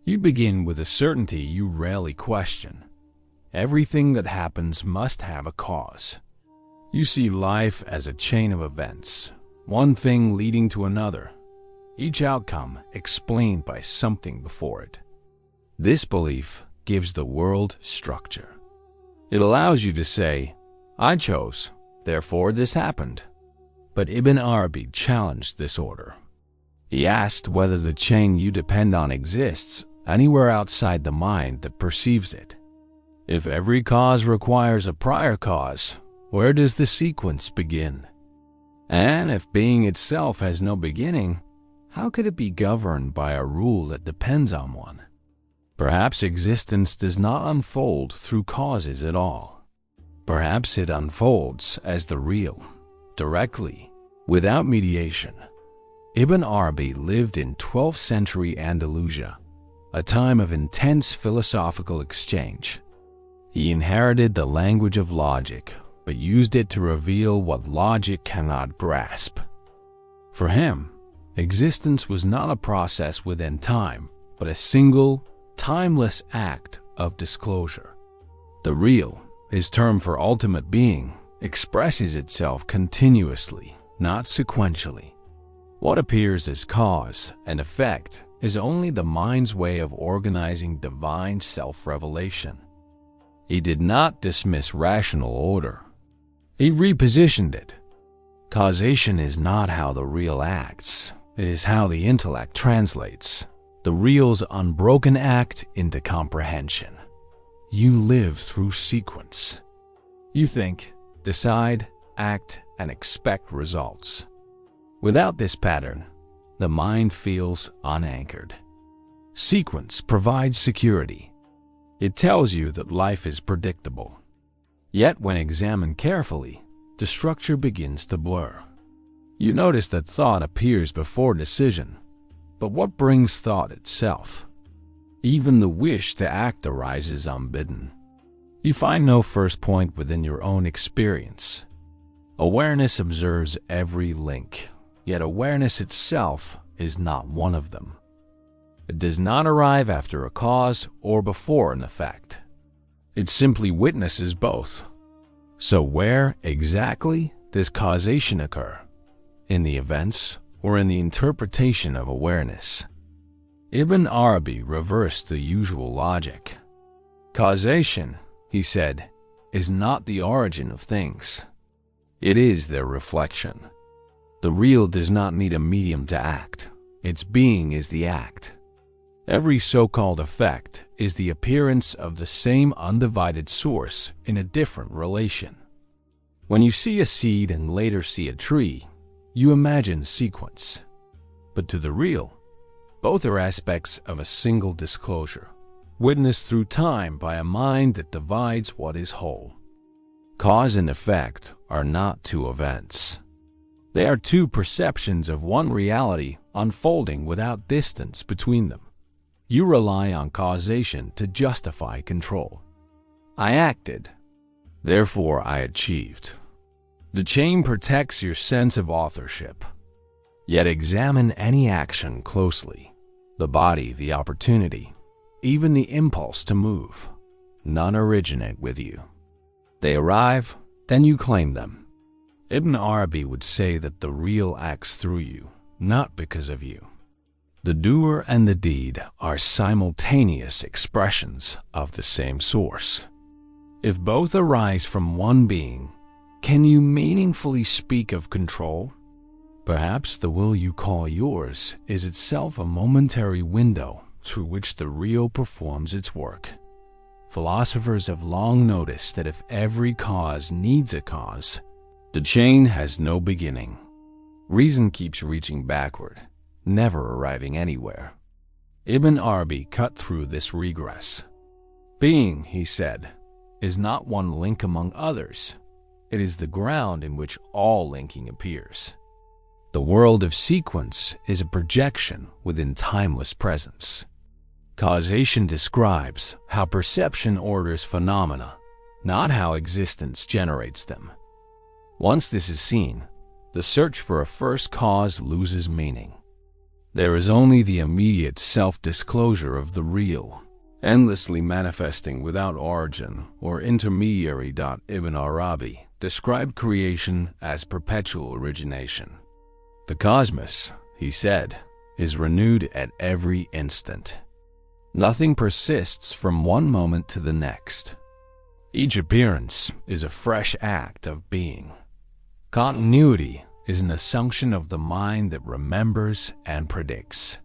You begin with a certainty you rarely question. Everything that happens must have a cause. You see life as a chain of events, one thing leading to another, each outcome explained by something before it. This belief gives the world structure. It allows you to say, I chose, therefore this happened. But Ibn Arabi challenged this order. He asked whether the chain you depend on exists anywhere outside the mind that perceives it. If every cause requires a prior cause, where does the sequence begin? And if being itself has no beginning, how could it be governed by a rule that depends on one? Perhaps existence does not unfold through causes at all. Perhaps it unfolds as the real, directly, without mediation. Ibn Arabi lived in 12th century Andalusia, a time of intense philosophical exchange. He inherited the language of logic, but used it to reveal what logic cannot grasp. For him, existence was not a process within time, but a single, timeless act of disclosure. The real, his term for ultimate being, expresses itself continuously, not sequentially. What appears as cause and effect is only the mind's way of organizing divine self-revelation. He did not dismiss rational order. He repositioned it. Causation is not how the real acts. It is how the intellect translates the real's unbroken act into comprehension. You live through sequence. You think, decide, act, and expect results. Without this pattern, the mind feels unanchored. Sequence provides security. It tells you that life is predictable. Yet when examined carefully, the structure begins to blur. You notice that thought appears before decision, but what brings thought itself? Even the wish to act arises unbidden. You find no first point within your own experience. Awareness observes every link, yet awareness itself is not one of them. It does not arrive after a cause or before an effect. It simply witnesses both. So where exactly does causation occur? In the events or in the interpretation of awareness? Ibn Arabi reversed the usual logic. Causation, he said, is not the origin of things. It is their reflection. The real does not need a medium to act. Its being is the act. Every so-called effect is the appearance of the same undivided source in a different relation. When you see a seed and later see a tree, you imagine sequence. But to the real, both are aspects of a single disclosure, witnessed through time by a mind that divides what is whole. Cause and effect are not two events. They are two perceptions of one reality unfolding without distance between them. You rely on causation to justify control. I acted, therefore I achieved. The chain protects your sense of authorship. Yet examine any action closely. The body, the opportunity, even the impulse to move. None originate with you. They arrive, then you claim them. Ibn Arabi would say that the real acts through you, not because of you. The doer and the deed are simultaneous expressions of the same source. If both arise from one being, can you meaningfully speak of control? Perhaps the will you call yours is itself a momentary window through which the real performs its work. Philosophers have long noticed that if every cause needs a cause, the chain has no beginning. Reason keeps reaching backward, never arriving anywhere. Ibn Arabi cut through this regress. Being, he said, is not one link among others. It is the ground in which all linking appears. The world of sequence is a projection within timeless presence. Causation describes how perception orders phenomena, not how existence generates them. Once this is seen, the search for a first cause loses meaning. There is only the immediate self-disclosure of the real, endlessly manifesting without origin or intermediary. Ibn Arabi described creation as perpetual origination. The cosmos, he said, is renewed at every instant. Nothing persists from one moment to the next. Each appearance is a fresh act of being. Continuity is an assumption of the mind that remembers and predicts.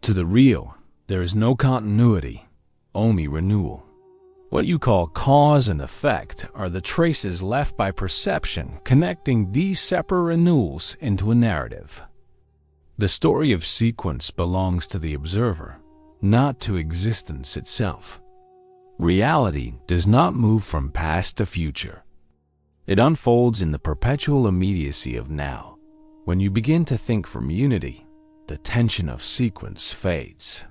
To the real, there is no continuity, only renewal. What you call cause and effect are the traces left by perception connecting these separate renewals into a narrative. The story of sequence belongs to the observer, not to existence itself. Reality does not move from past to future. It unfolds in the perpetual immediacy of now. When you begin to think from unity, the tension of sequence fades.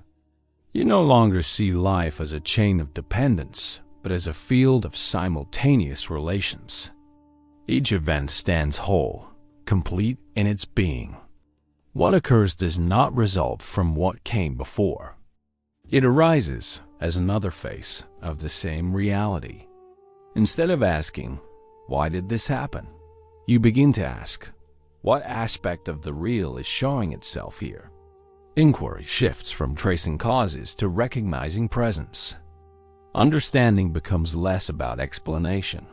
You no longer see life as a chain of dependence, but as a field of simultaneous relations. Each event stands whole, complete in its being. What occurs does not result from what came before. It arises as another face of the same reality. Instead of asking, "Why did this happen?" you begin to ask, "What aspect of the real is showing itself here?" Inquiry shifts from tracing causes to recognizing presence. Understanding becomes less about explanation,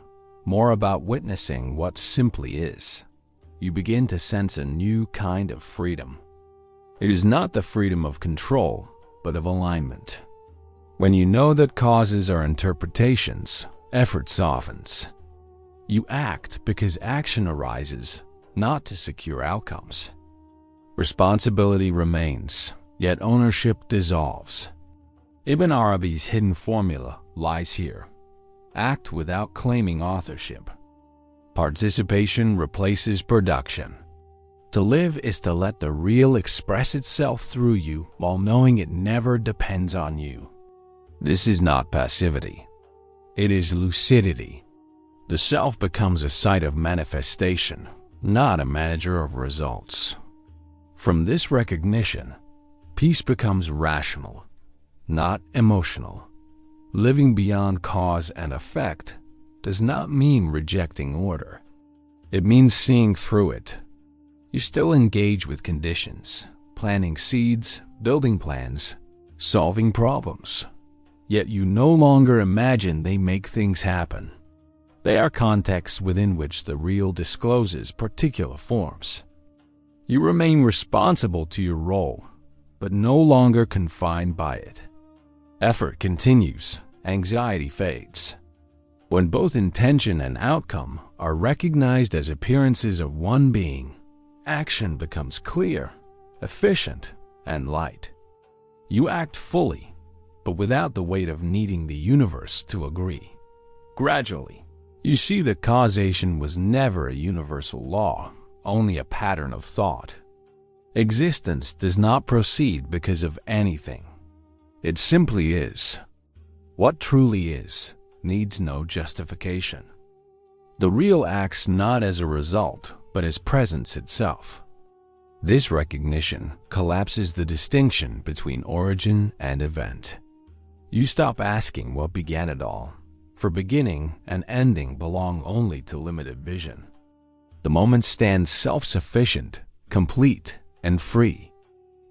more about witnessing what simply is. You begin to sense a new kind of freedom. It is not the freedom of control, but of alignment. When you know that causes are interpretations, effort softens. You act because action arises, not to secure outcomes. Responsibility remains, yet ownership dissolves. Ibn Arabi's hidden formula lies here. Act without claiming authorship. Participation replaces production. To live is to let the real express itself through you while knowing it never depends on you. This is not passivity. It is lucidity. The self becomes a site of manifestation, not a manager of results. From this recognition, peace becomes rational, not emotional. Living beyond cause and effect does not mean rejecting order. It means seeing through it. You still engage with conditions, planting seeds, building plans, solving problems. Yet you no longer imagine they make things happen. They are contexts within which the real discloses particular forms. You remain responsible to your role, but no longer confined by it. Effort continues, anxiety fades. When both intention and outcome are recognized as appearances of one being, action becomes clear, efficient, and light. You act fully, but without the weight of needing the universe to agree. Gradually, you see that causation was never a universal law, only a pattern of thought. Existence does not proceed because of anything. It simply is. What truly is needs no justification. The real acts not as a result, but as presence itself. This recognition collapses the distinction between origin and event. You stop asking what began it all, for beginning and ending belong only to limited vision. The moment stands self-sufficient, complete, and free.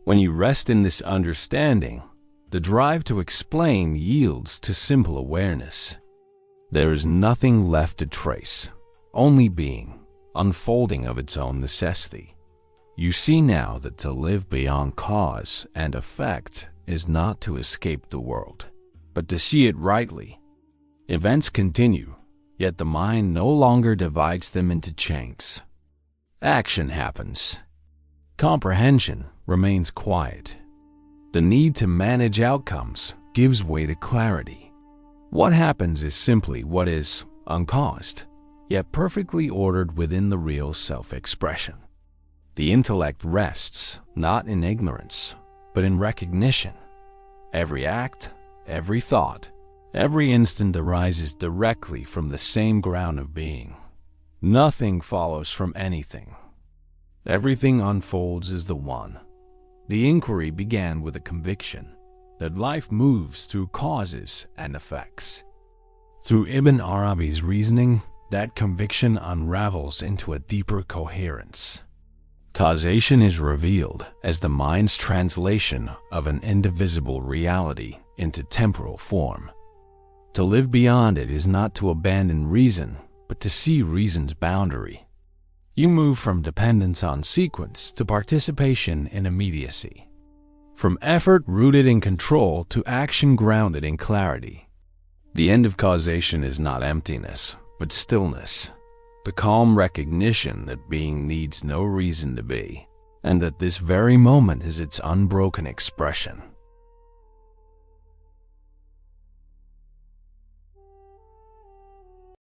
When you rest in this understanding, the drive to explain yields to simple awareness. There is nothing left to trace, only being, unfolding of its own necessity. You see now that to live beyond cause and effect is not to escape the world, but to see it rightly. Events continue, yet the mind no longer divides them into chains. Action happens. Comprehension remains quiet. The need to manage outcomes gives way to clarity. What happens is simply what is uncaused, yet perfectly ordered within the real self-expression. The intellect rests not in ignorance, but in recognition. Every act, every thought, every instant arises directly from the same ground of being. Nothing follows from anything. Everything unfolds as the one. The inquiry began with a conviction that life moves through causes and effects. Through Ibn Arabi's reasoning, that conviction unravels into a deeper coherence. Causation is revealed as the mind's translation of an indivisible reality into temporal form. To live beyond it is not to abandon reason, but to see reason's boundary. You move from dependence on sequence to participation in immediacy. From effort rooted in control to action grounded in clarity. The end of causation is not emptiness, but stillness. The calm recognition that being needs no reason to be, and that this very moment is its unbroken expression.